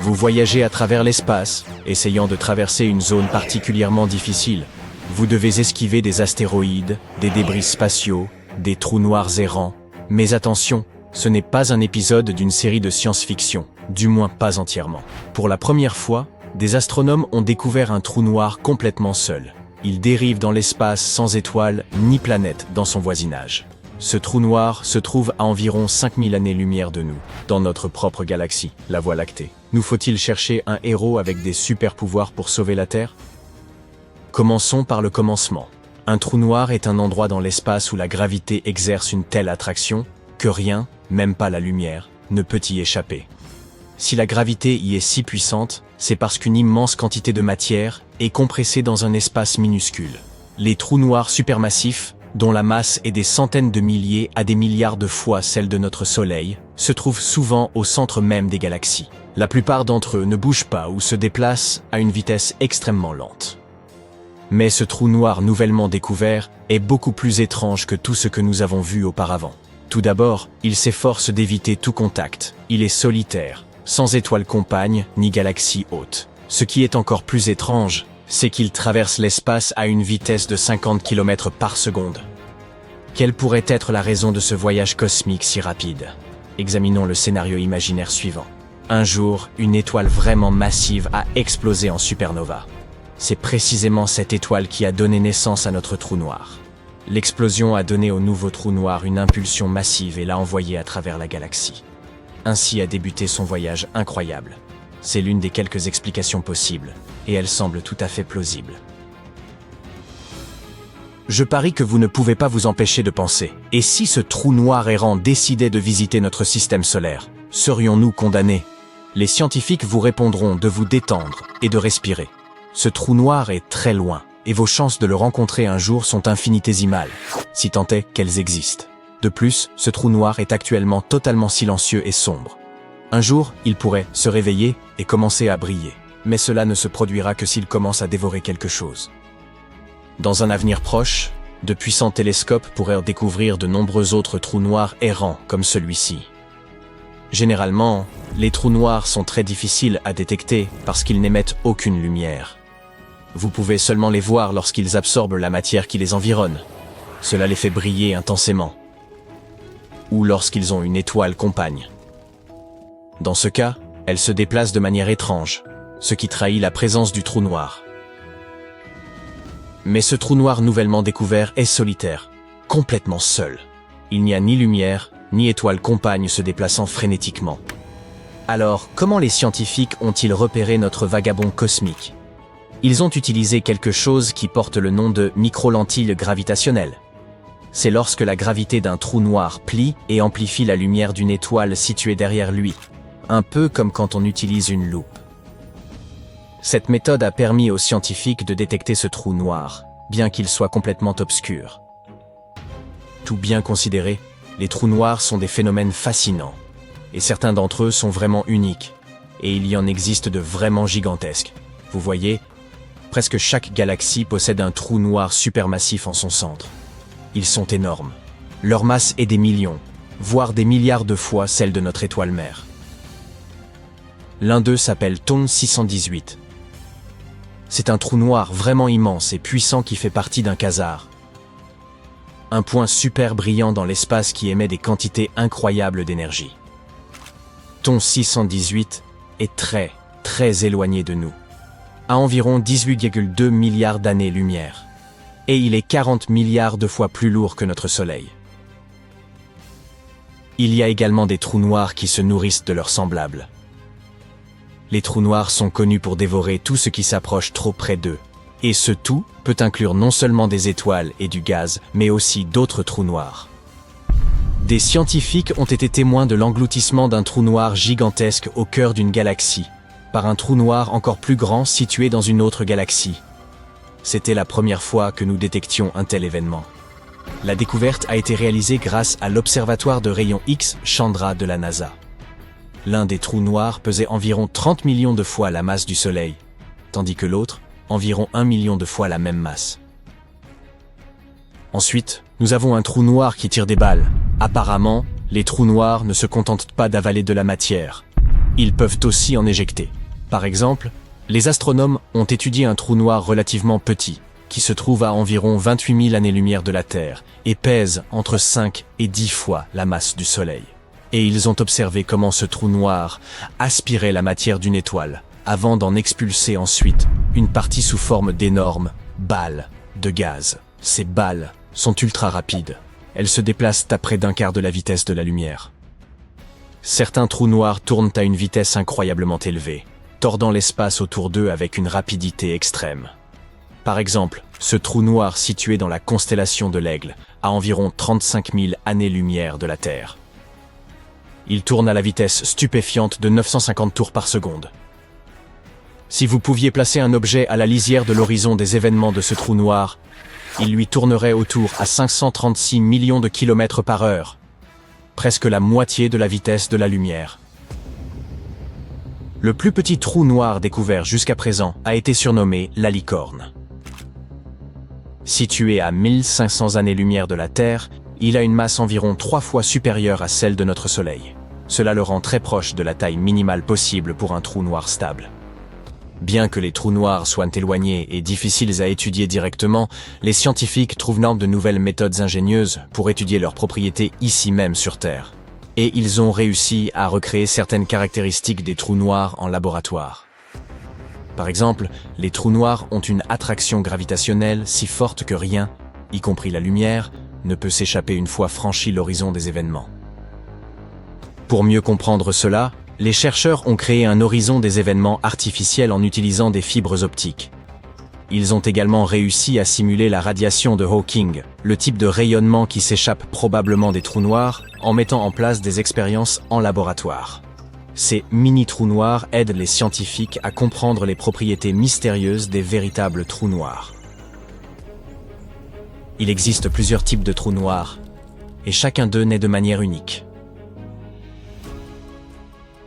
Vous voyagez à travers l'espace, essayant de traverser une zone particulièrement difficile. Vous devez esquiver des astéroïdes, des débris spatiaux, des trous noirs errants. Mais attention, ce n'est pas un épisode d'une série de science-fiction, du moins pas entièrement. Pour la première fois, des astronomes ont découvert un trou noir complètement seul. Il dérive dans l'espace sans étoiles ni planètes dans son voisinage. Ce trou noir se trouve à environ 5000 années-lumière de nous, dans notre propre galaxie, la Voie lactée. Nous faut-il chercher un héros avec des super-pouvoirs pour sauver la Terre? Commençons par le commencement. Un trou noir est un endroit dans l'espace où la gravité exerce une telle attraction que rien, même pas la lumière, ne peut y échapper. Si la gravité y est si puissante, c'est parce qu'une immense quantité de matière est compressée dans un espace minuscule. Les trous noirs supermassifs, dont la masse est des centaines de milliers à des milliards de fois celle de notre Soleil, se trouvent souvent au centre même des galaxies. La plupart d'entre eux ne bougent pas ou se déplacent à une vitesse extrêmement lente. Mais ce trou noir nouvellement découvert est beaucoup plus étrange que tout ce que nous avons vu auparavant. Tout d'abord, il s'efforce d'éviter tout contact. Il est solitaire, sans étoile compagne ni galaxie haute. Ce qui est encore plus étrange, c'est qu'il traverse l'espace à une vitesse de 50 km par seconde. Quelle pourrait être la raison de ce voyage cosmique si rapide? Examinons le scénario imaginaire suivant. Un jour, une étoile vraiment massive a explosé en supernova. C'est précisément cette étoile qui a donné naissance à notre trou noir. L'explosion a donné au nouveau trou noir une impulsion massive et l'a envoyé à travers la galaxie. Ainsi a débuté son voyage incroyable. C'est l'une des quelques explications possibles, et elle semble tout à fait plausible. Je parie que vous ne pouvez pas vous empêcher de penser. Et si ce trou noir errant décidait de visiter notre système solaire, serions-nous condamnés? Les scientifiques vous répondront de vous détendre et de respirer. Ce trou noir est très loin, et vos chances de le rencontrer un jour sont infinitésimales, si tant est qu'elles existent. De plus, ce trou noir est actuellement totalement silencieux et sombre. Un jour, il pourrait se réveiller et commencer à briller, mais cela ne se produira que s'il commence à dévorer quelque chose. Dans un avenir proche, de puissants télescopes pourraient découvrir de nombreux autres trous noirs errants comme celui-ci. Généralement, les trous noirs sont très difficiles à détecter parce qu'ils n'émettent aucune lumière. Vous pouvez seulement les voir lorsqu'ils absorbent la matière qui les environne. Cela les fait briller intensément. Ou lorsqu'ils ont une étoile compagne. Dans ce cas, elles se déplacent de manière étrange, ce qui trahit la présence du trou noir. Mais ce trou noir nouvellement découvert est solitaire, complètement seul. Il n'y a ni lumière, ni étoile compagne se déplaçant frénétiquement. Alors, comment les scientifiques ont-ils repéré notre vagabond cosmique? Ils ont utilisé quelque chose qui porte le nom de micro-lentilles gravitationnelles. C'est lorsque la gravité d'un trou noir plie et amplifie la lumière d'une étoile située derrière lui, un peu comme quand on utilise une loupe. Cette méthode a permis aux scientifiques de détecter ce trou noir, bien qu'il soit complètement obscur. Tout bien considéré, les trous noirs sont des phénomènes fascinants, et certains d'entre eux sont vraiment uniques, et il y en existe de vraiment gigantesques. Vous voyez, presque chaque galaxie possède un trou noir supermassif en son centre. Ils sont énormes. Leur masse est des millions, voire des milliards de fois celle de notre étoile mère. L'un d'eux s'appelle TON 618. C'est un trou noir vraiment immense et puissant qui fait partie d'un quasar. Un point super brillant dans l'espace qui émet des quantités incroyables d'énergie. TON 618 est très éloigné de nous, à environ 18,2 milliards d'années-lumière, et il est 40 milliards de fois plus lourd que notre Soleil. Il y a également des trous noirs qui se nourrissent de leurs semblables. Les trous noirs sont connus pour dévorer tout ce qui s'approche trop près d'eux, et ce tout peut inclure non seulement des étoiles et du gaz, mais aussi d'autres trous noirs. Des scientifiques ont été témoins de l'engloutissement d'un trou noir gigantesque au cœur d'une galaxie, par un trou noir encore plus grand situé dans une autre galaxie. C'était la première fois que nous détections un tel événement. La découverte a été réalisée grâce à l'observatoire de rayons X Chandra de la NASA. L'un des trous noirs pesait environ 30 millions de fois la masse du Soleil, tandis que l'autre, environ 1 million de fois la même masse. Ensuite, nous avons un trou noir qui tire des balles. Apparemment, les trous noirs ne se contentent pas d'avaler de la matière. Ils peuvent aussi en éjecter. Par exemple, les astronomes ont étudié un trou noir relativement petit, qui se trouve à environ 28 000 années-lumière de la Terre et pèse entre 5 et 10 fois la masse du Soleil. Et ils ont observé comment ce trou noir aspirait la matière d'une étoile, avant d'en expulser ensuite une partie sous forme d'énormes balles de gaz. Ces balles sont ultra rapides. Elles se déplacent à près d'un quart de la vitesse de la lumière. Certains trous noirs tournent à une vitesse incroyablement élevée, tordant l'espace autour d'eux avec une rapidité extrême. Par exemple, ce trou noir situé dans la constellation de l'Aigle a environ 35 000 années-lumière de la Terre. Il tourne à la vitesse stupéfiante de 950 tours par seconde. Si vous pouviez placer un objet à la lisière de l'horizon des événements de ce trou noir, il lui tournerait autour à 536 millions de kilomètres par heure, presque la moitié de la vitesse de la lumière. Le plus petit trou noir découvert jusqu'à présent a été surnommé la licorne. Situé à 1500 années-lumière de la Terre, il a une masse environ 3 fois supérieure à celle de notre Soleil. Cela le rend très proche de la taille minimale possible pour un trou noir stable. Bien que les trous noirs soient éloignés et difficiles à étudier directement, les scientifiques trouvent de nouvelles méthodes ingénieuses pour étudier leurs propriétés ici même sur Terre. Et ils ont réussi à recréer certaines caractéristiques des trous noirs en laboratoire. Par exemple, les trous noirs ont une attraction gravitationnelle si forte que rien, y compris la lumière, ne peut s'échapper une fois franchi l'horizon des événements. Pour mieux comprendre cela, les chercheurs ont créé un horizon des événements artificiel en utilisant des fibres optiques. Ils ont également réussi à simuler la radiation de Hawking, le type de rayonnement qui s'échappe probablement des trous noirs, en mettant en place des expériences en laboratoire. Ces mini-trous noirs aident les scientifiques à comprendre les propriétés mystérieuses des véritables trous noirs. Il existe plusieurs types de trous noirs, et chacun d'eux naît de manière unique.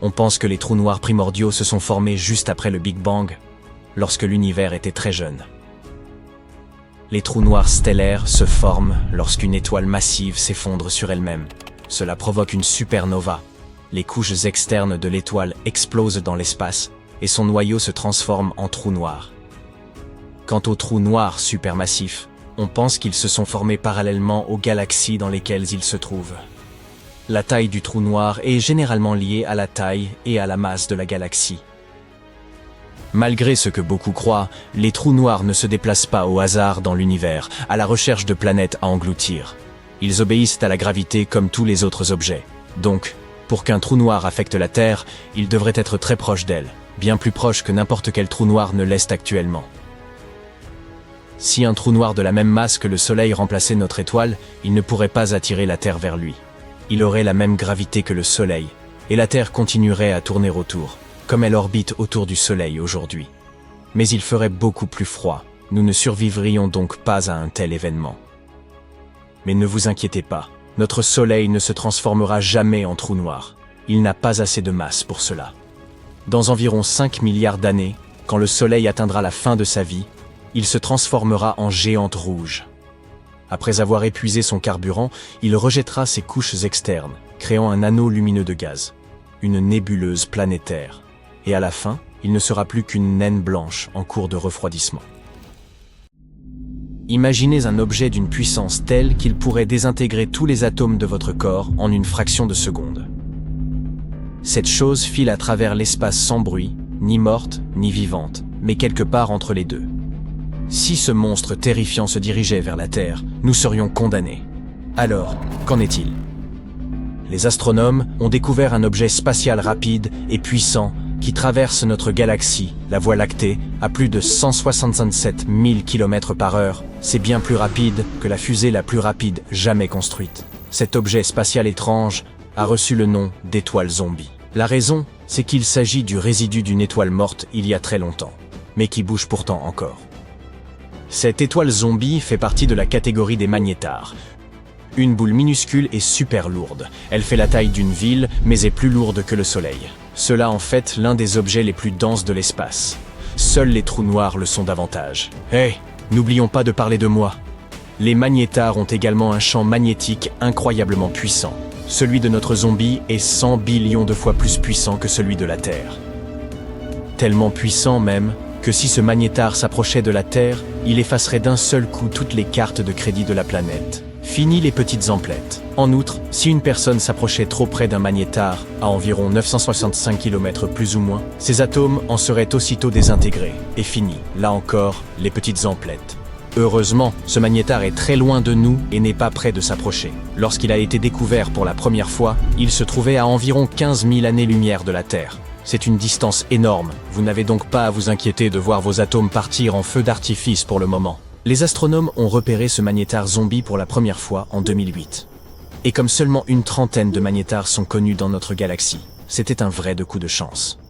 On pense que les trous noirs primordiaux se sont formés juste après le Big Bang, lorsque l'univers était très jeune. Les trous noirs stellaires se forment lorsqu'une étoile massive s'effondre sur elle-même. Cela provoque une supernova. Les couches externes de l'étoile explosent dans l'espace et son noyau se transforme en trou noir. Quant aux trous noirs supermassifs, on pense qu'ils se sont formés parallèlement aux galaxies dans lesquelles ils se trouvent. La taille du trou noir est généralement liée à la taille et à la masse de la galaxie. Malgré ce que beaucoup croient, les trous noirs ne se déplacent pas au hasard dans l'univers, à la recherche de planètes à engloutir. Ils obéissent à la gravité comme tous les autres objets. Donc, pour qu'un trou noir affecte la Terre, il devrait être très proche d'elle, bien plus proche que n'importe quel trou noir ne l'est actuellement. Si un trou noir de la même masse que le Soleil remplaçait notre étoile, il ne pourrait pas attirer la Terre vers lui. Il aurait la même gravité que le Soleil, et la Terre continuerait à tourner autour, comme elle orbite autour du Soleil aujourd'hui. Mais il ferait beaucoup plus froid, nous ne survivrions donc pas à un tel événement. Mais ne vous inquiétez pas, notre Soleil ne se transformera jamais en trou noir. Il n'a pas assez de masse pour cela. Dans environ 5 milliards d'années, quand le Soleil atteindra la fin de sa vie, il se transformera en géante rouge. Après avoir épuisé son carburant, il rejettera ses couches externes, créant un anneau lumineux de gaz, une nébuleuse planétaire. Et à la fin, il ne sera plus qu'une naine blanche en cours de refroidissement. Imaginez un objet d'une puissance telle qu'il pourrait désintégrer tous les atomes de votre corps en une fraction de seconde. Cette chose file à travers l'espace sans bruit, ni morte, ni vivante, mais quelque part entre les deux. Si ce monstre terrifiant se dirigeait vers la Terre, nous serions condamnés. Alors, qu'en est-il? Les astronomes ont découvert un objet spatial rapide et puissant qui traverse notre galaxie, la Voie lactée, à plus de 167 000 km par heure. C'est bien plus rapide que la fusée la plus rapide jamais construite. Cet objet spatial étrange a reçu le nom d'étoile zombie. La raison, c'est qu'il s'agit du résidu d'une étoile morte il y a très longtemps, mais qui bouge pourtant encore. Cette étoile zombie fait partie de la catégorie des magnétars. Une boule minuscule et super lourde. Elle fait la taille d'une ville, mais est plus lourde que le Soleil. Cela en fait l'un des objets les plus denses de l'espace. Seuls les trous noirs le sont davantage. Hey, n'oublions pas de parler de moi. Les magnétars ont également un champ magnétique incroyablement puissant. celui de notre zombie est 100 billions de fois plus puissant que celui de la Terre. Tellement puissant même que si ce magnétar s'approchait de la Terre, il effacerait d'un seul coup toutes les cartes de crédit de la planète. Fini les petites emplettes. En outre, si une personne s'approchait trop près d'un magnétar, à environ 965 km plus ou moins, ses atomes en seraient aussitôt désintégrés. Et fini, là encore, les petites emplettes. Heureusement, ce magnétar est très loin de nous et n'est pas près de s'approcher. Lorsqu'il a été découvert pour la première fois, il se trouvait à environ 15 000 années-lumière de la Terre. C'est une distance énorme, vous n'avez donc pas à vous inquiéter de voir vos atomes partir en feu d'artifice pour le moment. Les astronomes ont repéré ce magnétar zombie pour la première fois en 2008. Et comme seulement une trentaine de magnétars sont connus dans notre galaxie, c'était un vrai coup de chance.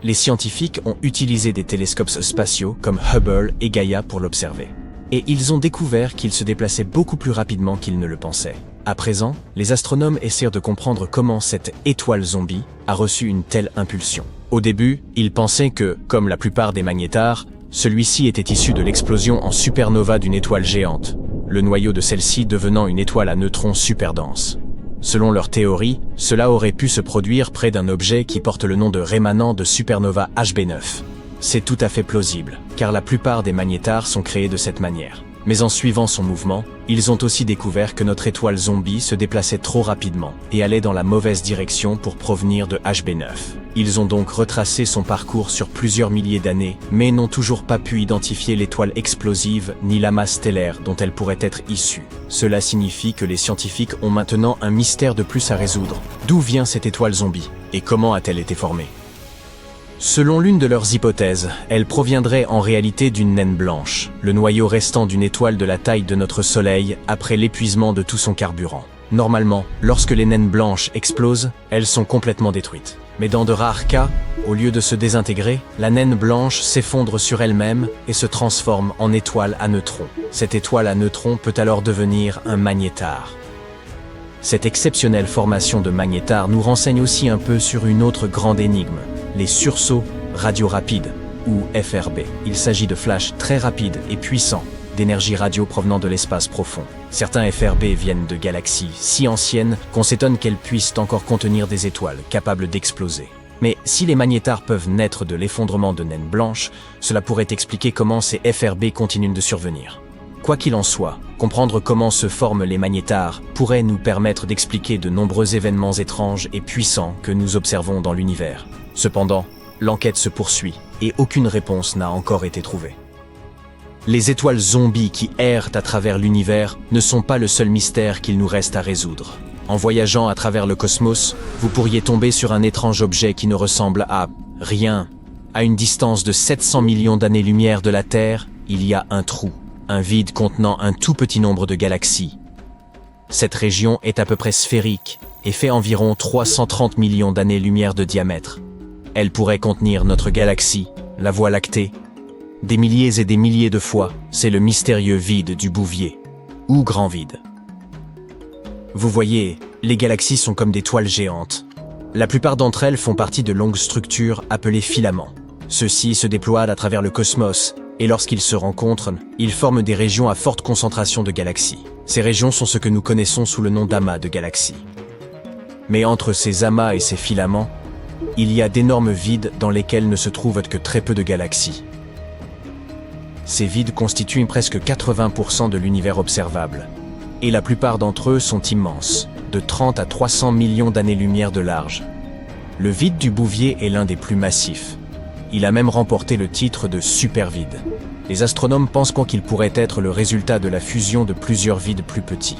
Les scientifiques ont utilisé des télescopes spatiaux comme Hubble et Gaia pour l'observer. Et ils ont découvert qu'il se déplaçait beaucoup plus rapidement qu'ils ne le pensaient. À présent, les astronomes essaient de comprendre comment cette étoile zombie a reçu une telle impulsion. Au début, ils pensaient que, comme la plupart des magnétars, celui-ci était issu de l'explosion en supernova d'une étoile géante, le noyau de celle-ci devenant une étoile à neutrons super dense. Selon leur théorie, cela aurait pu se produire près d'un objet qui porte le nom de rémanent de supernova HB9. C'est tout à fait plausible, car la plupart des magnétars sont créés de cette manière. Mais en suivant son mouvement, ils ont aussi découvert que notre étoile zombie se déplaçait trop rapidement et allait dans la mauvaise direction pour provenir de HB9. Ils ont donc retracé son parcours sur plusieurs milliers d'années, mais n'ont toujours pas pu identifier l'étoile explosive ni la masse stellaire dont elle pourrait être issue. Cela signifie que les scientifiques ont maintenant un mystère de plus à résoudre. D'où vient cette étoile zombie et comment a-t-elle été formée ? Selon l'une de leurs hypothèses, elle proviendrait en réalité d'une naine blanche, le noyau restant d'une étoile de la taille de notre Soleil après l'épuisement de tout son carburant. Normalement, lorsque les naines blanches explosent, elles sont complètement détruites. Mais dans de rares cas, au lieu de se désintégrer, la naine blanche s'effondre sur elle-même et se transforme en étoile à neutrons. Cette étoile à neutrons peut alors devenir un magnétar. Cette exceptionnelle formation de magnétar nous renseigne aussi un peu sur une autre grande énigme, les sursauts radio-rapides, ou FRB. Il s'agit de flashs très rapides et puissants d'énergie radio provenant de l'espace profond. Certains FRB viennent de galaxies si anciennes qu'on s'étonne qu'elles puissent encore contenir des étoiles capables d'exploser. Mais si les magnétars peuvent naître de l'effondrement de naines blanches, cela pourrait expliquer comment ces FRB continuent de survenir. Quoi qu'il en soit, comprendre comment se forment les magnétars pourrait nous permettre d'expliquer de nombreux événements étranges et puissants que nous observons dans l'univers. Cependant, l'enquête se poursuit et aucune réponse n'a encore été trouvée. Les étoiles zombies qui errent à travers l'univers ne sont pas le seul mystère qu'il nous reste à résoudre. En voyageant à travers le cosmos, vous pourriez tomber sur un étrange objet qui ne ressemble à rien. À une distance de 700 millions d'années-lumière de la Terre, il y a un trou, un vide contenant un tout petit nombre de galaxies. Cette région est à peu près sphérique et fait environ 330 millions d'années-lumière de diamètre. Elle pourrait contenir notre galaxie, la Voie lactée. Des milliers et des milliers de fois, c'est le mystérieux vide du Bouvier, ou grand vide. Vous voyez, les galaxies sont comme des toiles géantes. La plupart d'entre elles font partie de longues structures appelées filaments. Ceux-ci se déploient à travers le cosmos, et lorsqu'ils se rencontrent, ils forment des régions à forte concentration de galaxies. Ces régions sont ce que nous connaissons sous le nom d'amas de galaxies. Mais entre ces amas et ces filaments, il y a d'énormes vides dans lesquels ne se trouvent que très peu de galaxies. Ces vides constituent presque 80% de l'univers observable, et la plupart d'entre eux sont immenses, de 30 à 300 millions d'années-lumière de large. Le vide du Bouvier est l'un des plus massifs. Il a même remporté le titre de supervide. Les astronomes pensent qu'il pourrait être le résultat de la fusion de plusieurs vides plus petits.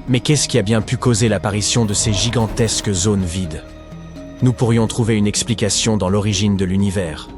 Mais qu'est-ce qui a bien pu causer l'apparition de ces gigantesques zones vides ? Nous pourrions trouver une explication dans l'origine de l'univers.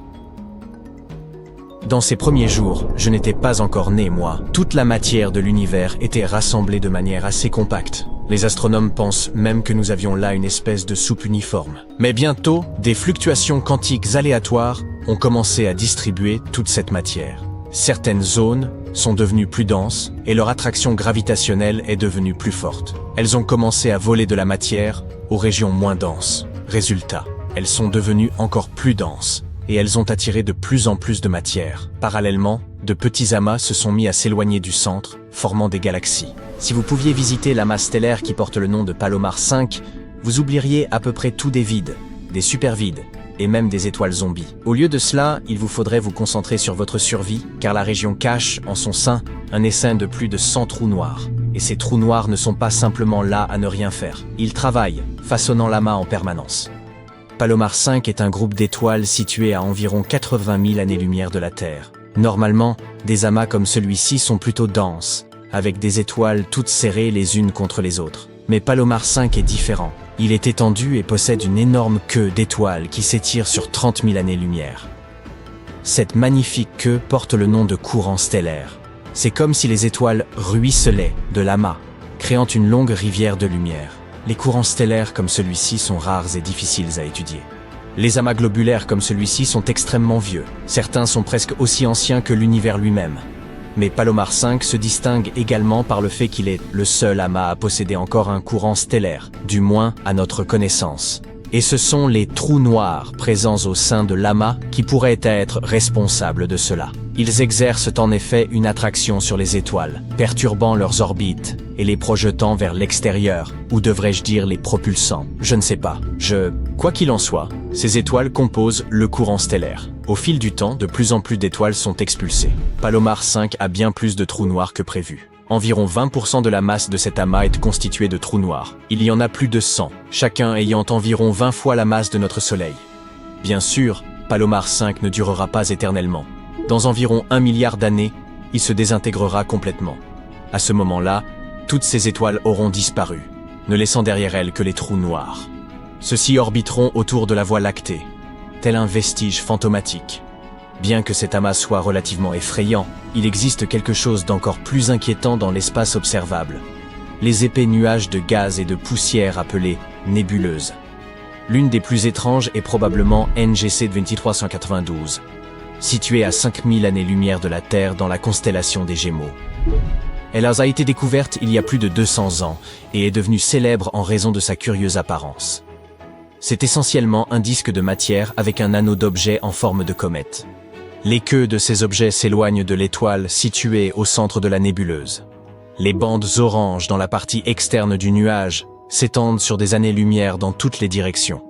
Dans ces premiers jours, je n'étais pas encore né, moi. Toute la matière de l'univers était rassemblée de manière assez compacte. Les astronomes pensent même que nous avions là une espèce de soupe uniforme. Mais bientôt, des fluctuations quantiques aléatoires ont commencé à distribuer toute cette matière. Certaines zones sont devenues plus denses et leur attraction gravitationnelle est devenue plus forte. Elles ont commencé à voler de la matière aux régions moins denses. Résultat, elles sont devenues encore plus denses et elles ont attiré de plus en plus de matière. Parallèlement, de petits amas se sont mis à s'éloigner du centre, formant des galaxies. Si vous pouviez visiter l'amas stellaire qui porte le nom de Palomar 5, vous oublieriez à peu près tout des vides, des super-vides, et même des étoiles zombies. Au lieu de cela, il vous faudrait vous concentrer sur votre survie, car la région cache, en son sein, un essaim de plus de 100 trous noirs. Et ces trous noirs ne sont pas simplement là à ne rien faire. Ils travaillent, façonnant l'amas en permanence. Palomar 5 est un groupe d'étoiles situé à environ 80 000 années-lumière de la Terre. Normalement, des amas comme celui-ci sont plutôt denses, avec des étoiles toutes serrées les unes contre les autres. Mais Palomar 5 est différent. Il est étendu et possède une énorme queue d'étoiles qui s'étire sur 30 000 années-lumière. Cette magnifique queue porte le nom de courant stellaire. C'est comme si les étoiles ruisselaient de l'amas, créant une longue rivière de lumière. Les courants stellaires comme celui-ci sont rares et difficiles à étudier. Les amas globulaires comme celui-ci sont extrêmement vieux. Certains sont presque aussi anciens que l'univers lui-même. Mais Palomar 5 se distingue également par le fait qu'il est le seul amas à posséder encore un courant stellaire, du moins à notre connaissance. Et ce sont les trous noirs présents au sein de l'amas qui pourraient être responsables de cela. Ils exercent en effet une attraction sur les étoiles, perturbant leurs orbites et les projetant vers l'extérieur, ou devrais-je dire les propulsant, je ne sais pas. Quoi qu'il en soit, ces étoiles composent le courant stellaire. Au fil du temps, de plus en plus d'étoiles sont expulsées. Palomar 5 a bien plus de trous noirs que prévu. Environ 20% de la masse de cet amas est constituée de trous noirs. Il y en a plus de 100, chacun ayant environ 20 fois la masse de notre Soleil. Bien sûr, Palomar 5 ne durera pas éternellement. Dans environ 1 milliard d'années, il se désintégrera complètement. À ce moment-là, toutes ces étoiles auront disparu, ne laissant derrière elles que les trous noirs. Ceux-ci orbiteront autour de la Voie lactée, tel un vestige fantomatique. Bien que cet amas soit relativement effrayant, il existe quelque chose d'encore plus inquiétant dans l'espace observable. Les épais nuages de gaz et de poussière appelés nébuleuses. L'une des plus étranges est probablement NGC 2392, située à 5000 années-lumière de la Terre dans la constellation des Gémeaux. Elle a été découverte il y a plus de 200 ans et est devenue célèbre en raison de sa curieuse apparence. C'est essentiellement un disque de matière avec un anneau d'objets en forme de comète. Les queues de ces objets s'éloignent de l'étoile située au centre de la nébuleuse. Les bandes oranges dans la partie externe du nuage s'étendent sur des années-lumière dans toutes les directions.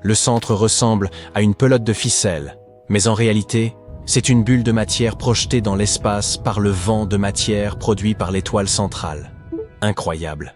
Le centre ressemble à une pelote de ficelle, mais en réalité, c'est une bulle de matière projetée dans l'espace par le vent de matière produit par l'étoile centrale. Incroyable.